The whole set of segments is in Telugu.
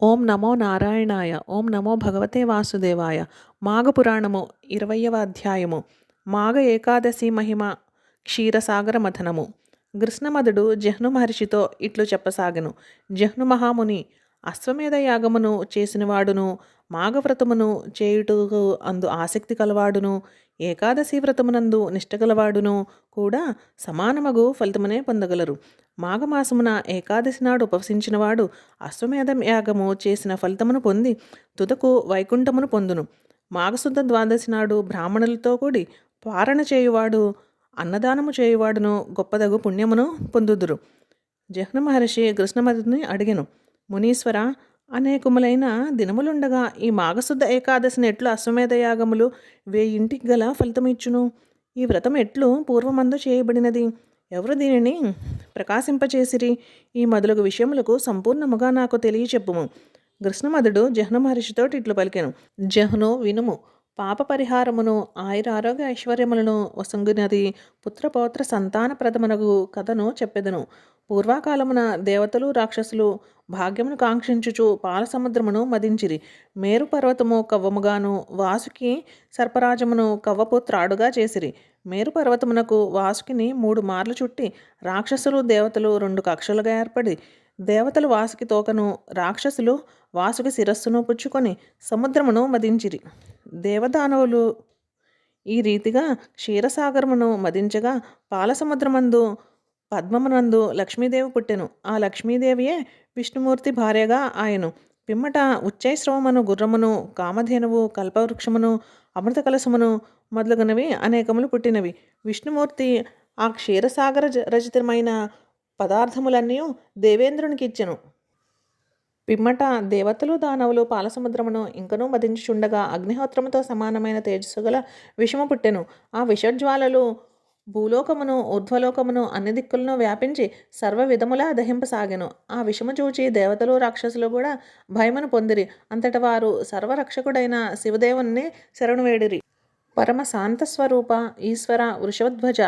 ఓం నమో నారాయణాయ. ఓం నమో భగవతే వాసుదేవాయ. మాఘపురాణము 20వ అధ్యాయము. మాఘ ఏకాదశి మహిమ క్షీరసాగర మథనము. కృష్ణమదుడు జహ్ను మహర్షితో ఇట్లు చెప్పసాగెను. జహ్ను మహాముని అశ్వమేధ యాగమును చేసినవాడును, మాఘవ్రతమును చేయుటకు అందు ఆసక్తి కలవాడును, ఏకాదశి వ్రతమునందు నిష్టగలవాడును కూడా సమానమగు ఫలితమునే పొందగలరు. మాఘమాసమున ఏకాదశి నాడు ఉపవసించినవాడు అశ్వమేధం యాగము చేసిన ఫలితమును పొంది తుదకు వైకుంఠమును పొందును. మాఘశుద్ధ ద్వాదశి నాడు బ్రాహ్మణులతో కూడి పారణ చేయువాడు అన్నదానము చేయువాడును గొప్పదగు పుణ్యమును పొందుదురు. జహ్ను మహర్షి కృష్ణమదుని అడిగెను. మునీశ్వర, అనేకములైన దినములుండగా ఈ మాఘశుద్ధ ఏకాదశిని ఎట్లు అశ్వమేధ యాగములు 1000 గల ఫలితమిచ్చును? ఈ వ్రతం ఎట్లు పూర్వమందు చేయబడినది? ఎవరు దీనిని ప్రకాశింపచేసిరి? ఈ మొదలగు విషయములకు సంపూర్ణముగా నాకు తెలియచెప్పుము. కృష్ణమదుడు జహ్ను మహర్షితో ఇట్లు పలికెను. జహ్ను, వినుము. పాప పరిహారమును, ఆయురారోగ్య ఐశ్వర్యములను వసంగునది పుత్రపౌత్ర సంతాన ప్రథమనగు కథను చెప్పెదను. పూర్వకాలమున దేవతలు రాక్షసులు భాగ్యమును కాంక్షించుచు పాలసముద్రమును మదించిరి. మేరు పర్వతము కవ్వముగాను, వాసుకి సర్పరాజమును కవ్వపు త్రాడుగా చేసిరి. మేరు పర్వతమునకు వాసుకిని 3 మార్లు చుట్టి రాక్షసులు దేవతలు 2 కక్షలుగా ఏర్పడి, దేవతలు వాసుకి తోకను, రాక్షసులు వాసుకి శిరస్సును పుచ్చుకొని సముద్రమును మదించిరి. దేవదానవులు ఈ రీతిగా క్షీరసాగరమును మదించగా పాలసముద్రమందు పద్మమునందు లక్ష్మీదేవి పుట్టెను. ఆ లక్ష్మీదేవియే విష్ణుమూర్తి భార్యగా ఆయను. పిమ్మట ఉచ్చైశ్రవమును, గుర్రమును, కామధేనువు, కల్పవృక్షమును, అమృత కలశమును మొదలగునవి అనేకములు పుట్టినవి. విష్ణుమూర్తి ఆ క్షీరసాగర రచితమైన పదార్థములన్నీ దేవేంద్రునికి ఇచ్చెను. పిమ్మట దేవతలు దానవులు పాలసముద్రమును ఇంకనూ మదించుచుండగా అగ్నిహోత్రముతో సమానమైన తేజస్సు గల విషము పుట్టెను. ఆ విషజ్వాలలు భూలోకమును, ఊర్ధ్వలోకమును అన్ని దిక్కులను వ్యాపించి సర్వ విధములా దహింపసాగెను. ఆ విషము చూచి దేవతలు రాక్షసులు కూడా భయమును పొందిరి. అంతట వారు సర్వరక్షకుడైన శివదేవుని శరణు వేడిరి. పరమ శాంత స్వరూప ఈశ్వర వృషభధ్వజ,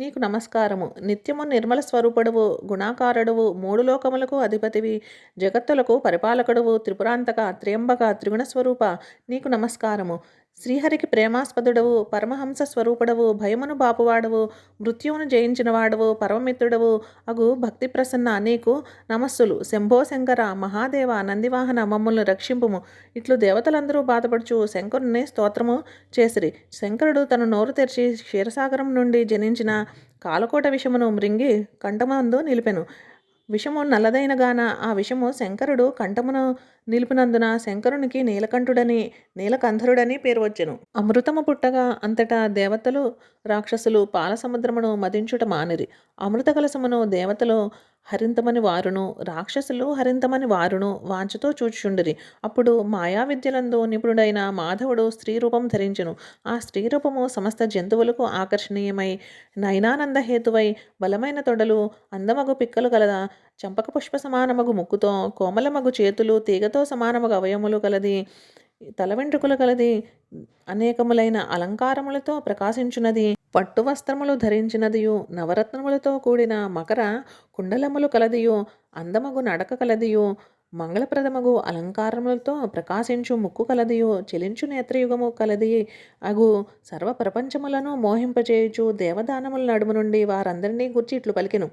నీకు నమస్కారము. నిత్యము నిర్మల స్వరూపుడవు, గుణాకారుడవు, 3 లోకములకు అధిపతివి, జగత్తులకు పరిపాలకుడవు, త్రిపురాంతక, త్ర్యంబక, త్రిగుణ స్వరూప, నీకు నమస్కారము. శ్రీహరికి ప్రేమాస్పదుడవు, పరమహంస స్వరూపుడవు, భయమును బాపువాడవు, మృత్యువును జయించినవాడవు, పరమమిత్రుడవు అగు భక్తి ప్రసన్న నీకు నమస్సులు. శంభో శంకర, మహాదేవ, నందివాహన, మమ్ములను రక్షింపుము. ఇట్లు దేవతలందరూ బాధపడుచు శంకరుని స్తోత్రము చేసిరి. శంకరుడు తన నోరు తెరిచి క్షీరసాగరం నుండి జనించిన కాలకోట విషమును మృంగి కంఠమందు నిలిపెను. విషము నల్లదైన గాన ఆ విషము శంకరుడు కంఠమును నిలిపినందున శంకరునికి నీలకంఠుడని, నీలకంధరుడని పేరు వచ్చెను. అమృతము పుట్టగా అంతటా దేవతలు రాక్షసులు పాలసముద్రమును మదించుట మానిరి. అమృత కలసమును దేవతలు హరింతమని వారును, రాక్షసులు హరింతమని వారును వాంఛతో చూచుచుండిరి. అప్పుడు మాయా విద్యలందు నిపుణుడైన మాధవుడు స్త్రీ రూపం ధరించెను. ఆ స్త్రీ రూపము సమస్త జంతువులకు ఆకర్షణీయమై, నయనానంద హేతువై, బలమైన తొడలు, అందమగు పిక్కలు కలదా, చంపక పుష్ప సమానమగు ముక్కుతో, కోమలమగు చేతులు, తీగతో సమానమగు అవయములు కలది, తల వెంట్రుకలు కలది, అనేకములైన అలంకారములతో ప్రకాశించున్నది, పట్టు వస్త్రములు ధరించినదియు, నవరత్నములతో కూడిన మకర కుండలములు కలదియు, అందమగు నడక కలదియు, మంగళప్రదమగు అలంకారములతో ప్రకాశించు ముక్కు కలదియు, చెలించు నేత్రయుగము కలది అగు సర్వ ప్రపంచములను మోహింపచేయుచు దేవదానముల నడుము నుండి వారందరినీ గూర్చి ఇట్లు పలికెను.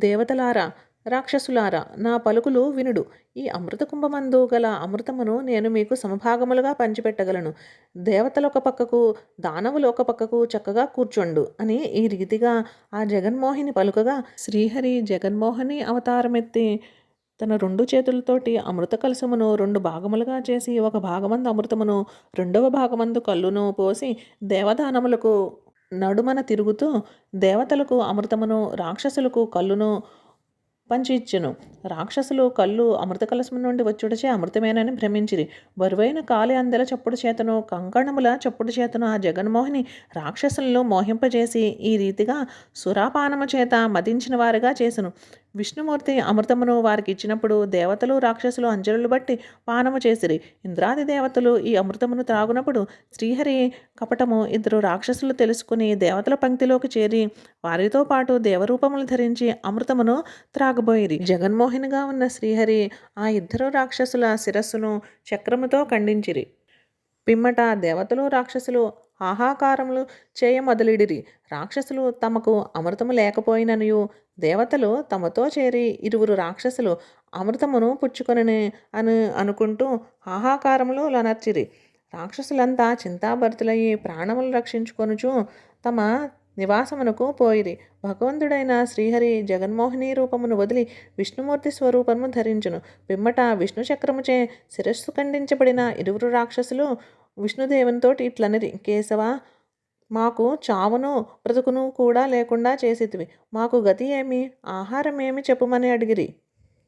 దేవతలారా, రాక్షసులారా, నా పలుకులు వినుడు. ఈ అమృత కుంభమందు గల అమృతమును నేను మీకు సమభాగములుగా పంచిపెట్టగలను. దేవతలు ఒక పక్కకు, దానవులు ఒక పక్కకు చక్కగా కూర్చోండు అని ఈ రీతిగా ఆ జగన్మోహిని పలుకగా, శ్రీహరి జగన్మోహిని అవతారమెత్తి తన 2 చేతులతోటి అమృత కలశమును 2 భాగములుగా చేసి, ఒక భాగమందు అమృతమును, 2వ భాగమందు కల్లును పోసి దేవదానములకు నడుమన తిరుగుతూ దేవతలకు అమృతమును, రాక్షసులకు కల్లును పంచి ఇచ్చెను. రాక్షసులు కళ్ళు అమృత కలశము నుండి వచ్చుటచే అమృతమేనని భ్రమించిరి. బరువైన కాలి అందెల చప్పుడు చేతను, కంకణముల చప్పుడు చేతను ఆ జగన్మోహిని రాక్షసులను మోహింపజేసి ఈ రీతిగా సురాపానము చేత మదించిన వారిగా చేసెను. విష్ణుమూర్తి అమృతమును వారికి ఇచ్చినప్పుడు దేవతలు రాక్షసులు అంజలులు బట్టి పానము చేసిరి. ఇంద్రాది దేవతలు ఈ అమృతమును త్రాగునప్పుడు శ్రీహరి కపటము ఇద్దరు రాక్షసులు తెలుసుకుని దేవతల పంక్తిలోకి చేరి వారితో పాటు దేవరూపములు ధరించి అమృతమును త్రాగబోయిరి. జగన్మోహినిగా ఉన్న శ్రీహరి ఆ ఇద్దరు రాక్షసుల శిరస్సును చక్రముతో ఖండించిరి. పిమ్మట దేవతలు రాక్షసులు హాహాకారములు చేయ మొదలిడిరి. రాక్షసులు తమకు అమృతము లేకపోయిననియు దేవతలు తమతో చేరి ఇరువురు రాక్షసులు అమృతమును పుచ్చుకొనని అనుకుంటూ హాహాకారములు లనర్చిరి. రాక్షసులంతా చింతాభరితులయ్యి ప్రాణములు రక్షించుకొనుచు తమ నివాసమునకు పోయిరి. భగవంతుడైన శ్రీహరి జగన్మోహిని రూపమును వదిలి విష్ణుమూర్తి స్వరూపము ధరించును. పిమ్మట విష్ణు చక్రముచే శిరస్సు ఖండించబడిన ఇరువురు రాక్షసులు విష్ణుదేవునితోటి ఇట్లనిరి, కేశవ, మాకు చావును బ్రతుకును కూడా లేకుండా చేసితివి. మాకు గతి ఏమి, ఆహారం ఏమి చెప్పుమని అడిగిరి.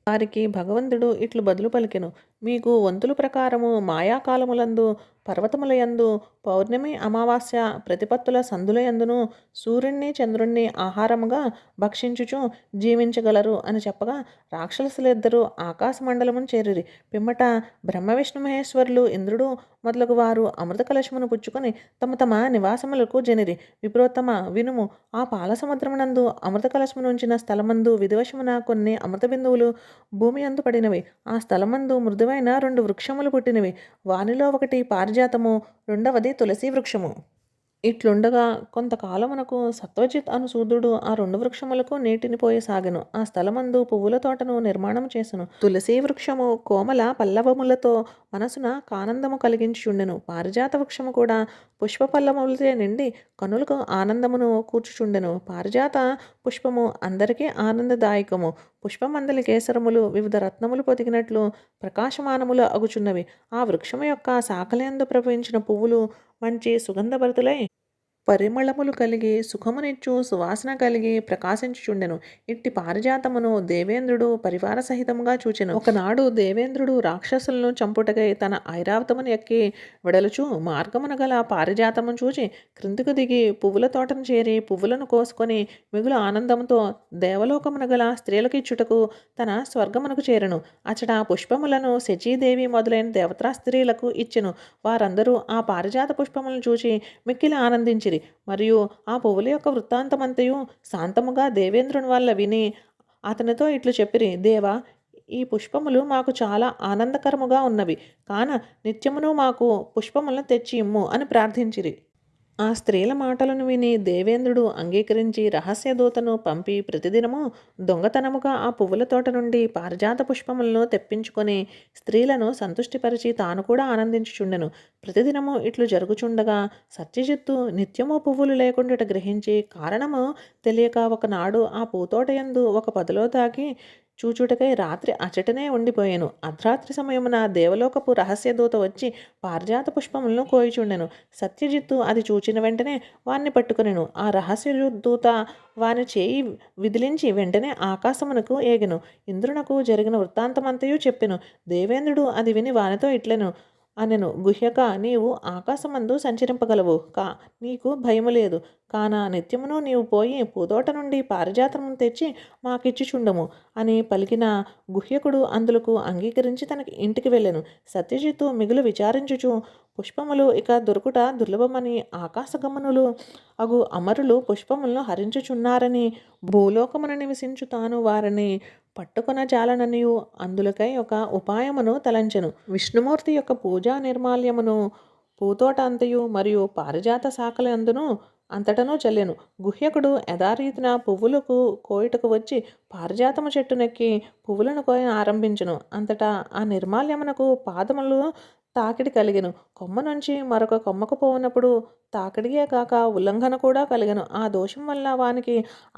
వారికి భగవంతుడు ఇట్లు బదులు పలికెను, మీకు వంతుల ప్రకారము మాయాకాలములందు పర్వతములయందు పౌర్ణమి అమావాస్య ప్రతిపత్తుల సందులయందును సూర్యుణ్ణి చంద్రుణ్ణి ఆహారముగా భక్షించుచు జీవించగలరు అని చెప్పగా రాక్షసులిద్దరూ ఆకాశమండలమును చేరిరి. పిమ్మట బ్రహ్మ విష్ణు మహేశ్వరులు ఇంద్రుడు మొదలగు వారు అమృత కలశమును పుచ్చుకొని తమ తమ నివాసములకు జనిరి. విప్రోత్తమ వినుము, ఆ పాల సముద్రమునందు అమృత కలశమును ఉంచిన స్థలమందు విధివశమున కొన్ని అమృత బిందువులు భూమి అందు పడినవి. ఆ స్థలమందు మృదువైన 2 వృక్షములు పుట్టినవి. వానిలో ఒకటి పారిజాతము, రెండవది తులసి వృక్షము. ఇట్లుండగా కొంతకాలమునకు సత్వజిత్ అను శూద్రుడు ఆ 2 వృక్షములకు నీటిని పోయసాగెను. ఆ స్థలమందు పువ్వుల తోటను నిర్మాణం చేసెను. తులసి వృక్షము కోమల పల్లవములతో మనసున కానందము కలిగించుచుండెను. పారిజాత వృక్షము కూడా పుష్ప పల్లములతో నిండి కనులకు ఆనందమును కూర్చుచుండెను. పారిజాత పుష్పము అందరికీ ఆనందదాయకము. పుష్పమందలి కేసరములు వివిధ రత్నములు పొదిగినట్లు ప్రకాశమానములు అగుచున్నవి. ఆ వృక్షము యొక్క శాఖలందు ప్రవహించిన పువ్వులు మంచి సుగంధభరితులై పరిమళములు కలిగి సుఖమునిచ్చు సువాసన కలిగి ప్రకాశించుచుండెను. ఇట్టి పారిజాతమును దేవేంద్రుడు పరివార సహితముగా చూచెను. ఒకనాడు దేవేంద్రుడు రాక్షసులను చంపుటకై తన ఐరావతమును ఎక్కి వెడలుచు మార్గమున గల పారిజాతమును చూచి క్రిందికి దిగి పువ్వుల తోటను చేరి పువ్వులను కోసుకొని మిగులు ఆనందముతో దేవలోకమున గల స్త్రీలకిచ్చుటకు తన స్వర్గమునకు చేరెను. అచట పుష్పములను శచీదేవి మొదలైన దేవతా స్త్రీలకు ఇచ్చెను. వారందరూ ఆ పారిజాత పుష్పములను చూచి మిక్కిలి ఆనందించిరి. మరియు ఆ పువ్వుల యొక్క వృత్తాంతమంతయు శాంతముగా దేవేంద్రుని వల్ల విని అతనితో ఇట్లు చెప్పిరి, దేవా, ఈ పుష్పములు మాకు చాలా ఆనందకరముగా ఉన్నవి. కాన నిత్యమును మాకు పుష్పములను తెచ్చి ఇమ్ము అని ప్రార్థించిరి. ఆ స్త్రీల మాటలను విని దేవేంద్రుడు అంగీకరించి రహస్యదూతను పంపి ప్రతిదినము దొంగతనముగా ఆ పువ్వుల తోట నుండి పారిజాత పుష్పములను తెప్పించుకొని స్త్రీలను సంతుష్టిపరిచి తాను కూడా ఆనందించుచుండెను. ప్రతిదినము ఇట్లు జరుగుచుండగా సత్యజిత్తు నిత్యము పువ్వులు లేకుండా గ్రహించి కారణము తెలియక ఒకనాడు ఆ పూతోటయందు ఒక పొదలో తాకి చూచుటకై రాత్రి అచటనే ఉండిపోయాను. అర్ధరాత్రి సమయమున దేవలోకపు రహస్యదూత వచ్చి పారిజాత పుష్పములను కోయిచుండెను. సత్యజిత్తు అది చూచిన వెంటనే వాణ్ణి పట్టుకొనెను. ఆ రహస్యదూత వాని చేయి విదిలించి వెంటనే ఆకాశమునకు ఏగెను. ఇంద్రునకు జరిగిన వృత్తాంతమంతయు చెప్పెను. దేవేంద్రుడు అది విని వానితో ఇట్లెను అనెను, గుహ్యక, నీవు ఆకాశమందు సంచరింపగలవు, నీకు భయము లేదు. కాన నిత్యమును నీవు పోయి పూతోట నుండి పారిజాతమును తెచ్చి మాకిచ్చుచుండము అని పలికిన గుహ్యకుడు అందులకు అంగీకరించి తనకి ఇంటికి వెళ్ళెను. సత్యజిత్తు మిగులు విచారించుచు పుష్పములు ఇక దొరుకుట దుర్లభమని ఆకాశగమనులు అగు అమరులు పుష్పములను హరించుచున్నారని భూలోకమున నివసించు తాను వారిని పట్టుకొన జాలననియు అందులకై ఒక ఉపాయమును తలంచెను. విష్ణుమూర్తి యొక్క పూజా నిర్మాల్యమును పూతోట అంతయు మరియు పారిజాత శాఖలందును అంతటను చల్లెను. గుహ్యకుడు యథారీతిన పువ్వులకు కోయుటకు వచ్చి పారిజాతము చెట్టునెక్కి పువ్వులను కోయ ఆరంభించును. అంతటా ఆ నిర్మాల్యమునకు పాదములు తాకిడి కలిగెను. కొమ్మ నుంచి మరొక కొమ్మకు పోవునప్పుడు తాకిడియే కాక ఉల్లంఘన కూడా కలిగెను. ఆ దోషం వల్ల వానికి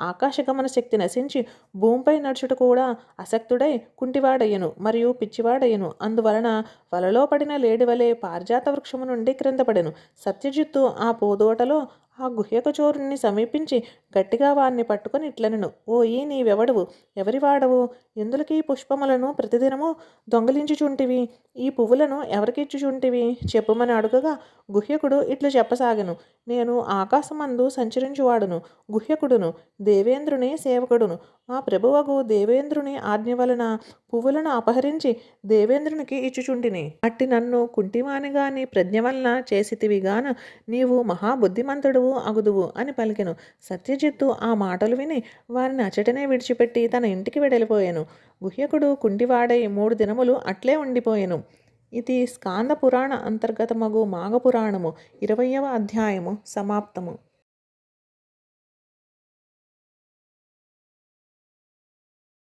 ఆకాశగమన శక్తి నశించి భూమిపై నడుచుట కూడా అశక్తుడై కుంటివాడయ్యను మరియు పిచ్చివాడయ్యను. అందువలన వలలో పడిన లేడి వలె పారిజాత వృక్షము నుండి క్రింద పడెను. సత్యజిత్తు ఆ పూదోటలో ఆ గుహ్యకచోరుని సమీపించి గట్టిగా వారిని పట్టుకొని ఇట్లనెను. ఓయి నీవెవడవు? ఎవరి వాడవు? ఎందులకీ పుష్పములను ప్రతిదినము దొంగిలించుచుంటివి? ఈ పువ్వులను ఎవరికిచ్చుచుంటివి? చెప్పుమని అడుగగా గుహ్యకుడు ఇట్లు చెప్పసాగెను. నేను ఆకాశమందు సంచరించువాడును, గుహ్యకుడును, దేవేంద్రుని సేవకుడును. మా ప్రభువగు దేవేంద్రుని ఆజ్ఞ వలన పువ్వులను అపహరించి దేవేంద్రునికి ఇచ్చుచుంటిని. అట్టి నన్ను కుంటివానిగా నీ ప్రజ్ఞ వలన చేసితివిగాన నీవు మహాబుద్ధిమంతుడువు అగుదువు అని పలికెను. సత్యజిత్తు ఆ మాటలు విని వారిని అచటనే విడిచిపెట్టి తన ఇంటికి వెడలిపోయాను. గుహ్యకుడు కుంటివాడై 3 దినములు అట్లే ఉండిపోయెను. ఇది స్కాంద పురాణ అంతర్గతమగు మాఘపురాణము 20వ అధ్యాయము సమాప్తము.